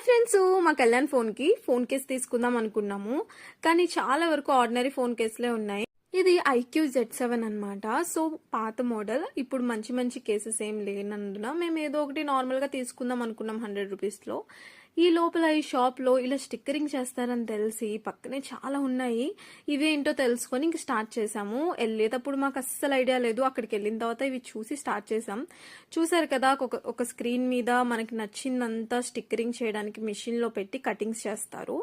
Friends, మా Kalyan phone case తీసుకుందాం అనుకున్నాము. కానీ చాలా వరకు ఆర్డినరీ ఫోన్ కేసులే ఉన్నాయి. ఇది IQ-Z7 అన్నమాట. సో పాత మోడల్. ఇప్పుడు మంచి మంచి కేసెస్ ఏం లేనందున మేము ఏదో ఒకటి నార్మల్ గా తీసుకుందాం అనుకున్నాం 100 రూపీస్ లో. ఈ లోపల ఈ షాప్ లో ఇలా స్టిక్కరింగ్ చేస్తారని తెలిసి పక్కనే చాలా ఉన్నాయి. ఇవేంటో తెలుసుకొని ఇంక స్టార్ట్ చేసాము. వెళ్ళేటప్పుడు మాకు అస్సలు ఐడియా లేదు. అక్కడికి వెళ్ళిన తర్వాత ఇవి చూసి స్టార్ట్ చేసాం. చూసారు కదా, ఒక స్క్రీన్ మీద మనకి నచ్చిందంతా స్టిక్కరింగ్ చేయడానికి మిషన్ లో పెట్టి కటింగ్స్ చేస్తారు.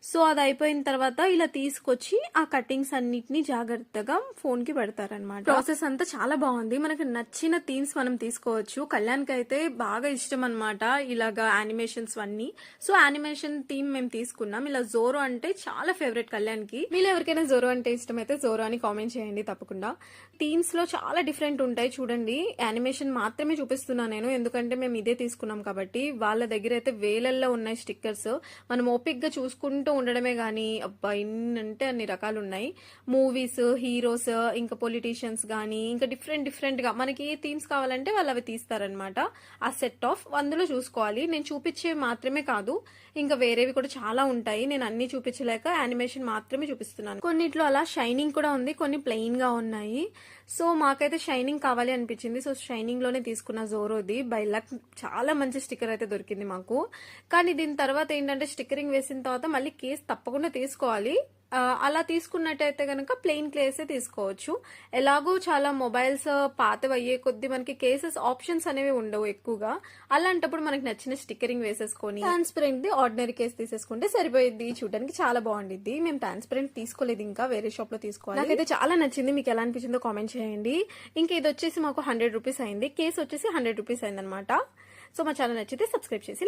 సో అది అయిపోయిన తర్వాత ఇలా తీసుకొచ్చి ఆ కటింగ్స్ అన్నిటిని జాగ్రత్తగా ఫోన్ కి పెడతారనమాట. ప్రాసెస్ అంతా చాలా బాగుంది. మనకి నచ్చిన థీమ్స్ మనం తీసుకోవచ్చు. కళ్యాణ్కి అయితే బాగా ఇష్టం అనమాట ఇలాగా యానిమేషన్స్ అన్ని. సో యానిమేషన్ థీమ్ మేము తీసుకున్నాం. ఇలా జోరో అంటే చాలా ఫేవరెట్ కళ్యాణ్కి. మీరు ఎవరికైనా జోరో అంటే ఇష్టం అయితే జోరో అని కామెంట్ చేయండి తప్పకుండా. థీమ్స్ లో చాలా డిఫరెంట్ ఉంటాయి చూడండి. యానిమేషన్ మాత్రమే చూపిస్తున్నా నేను, ఎందుకంటే మేము ఇదే తీసుకున్నాం కాబట్టి. వాళ్ళ దగ్గర అయితే వేలల్లో ఉన్నాయి స్టిక్కర్స్. మనం ఓపిక్ గా చూసుకుంటూ ఉండడమే గానీ అబ్బా ఇన్నంటే అన్ని రకాలు ఉన్నాయి. మూవీస్, హీరోస్, ఇంకా పొలిటీషియన్స్ గానీ ఇంకా డిఫరెంట్ గా మనకి ఏ థీమ్స్ కావాలంటే వాళ్ళు అవి తీస్తారనమాట. ఆ సెట్ ఆఫ్ అందులో చూసుకోవాలి. నేను చూపించే మాత్రమే కాదు, ఇంకా వేరేవి కూడా చాలా ఉంటాయి. నేను అన్ని చూపించలేక యానిమేషన్ మాత్రమే చూపిస్తున్నాను. కొన్నిట్లో అలా షైనింగ్ కూడా ఉంది, కొన్ని ప్లెయిన్ గా ఉన్నాయి. సో మాకైతే షైనింగ్ కావాలి అనిపించింది. సో షైనింగ్ లోనే తీసుకున్న జోరోది. బై లక్ చాలా మంచి స్టిక్కర్ అయితే దొరికింది మాకు. కానీ దీని తర్వాత ఏంటంటే స్టిక్కరింగ్ వేసిన తర్వాత మళ్ళీ కేస్ తప్పకుండా తీసుకోవాలి. అలా తీసుకున్నట్టయితే గనక ప్లెయిన్ కేసే తీసుకోవచ్చు. ఎలాగో చాలా మొబైల్స్ పాతవి అయ్యే కొద్ది మనకి కేసెస్ ఆప్షన్స్ అనేవి ఉండవు ఎక్కువగా. అలాంటప్పుడు మనకి నచ్చిన స్టిక్కరింగ్ వేసేసుకొని ట్రాన్స్పరెంట్ ది ఆర్డినరీ కేస్ తీసేసుకుంటే సరిపోయింది. చూడడానికి చాలా బాగుండిద్ది. మేము ట్రాన్స్పరెంట్ తీసుకోలేదు, ఇంకా వేరే షాప్ లో తీసుకోవాలి. నాకైతే చాలా నచ్చింది. మీకు ఎలా అనిపించిందో కామెంట్ చేయండి. ఇంకా ఇది వచ్చేసి మాకు 100 రూపీస్ అయింది. కేసు వచ్చేసి 100 రూపీస్ అయిందనమాట. సో మా ఛానల్ నచ్చితే సబ్స్క్రైబ్ చేసి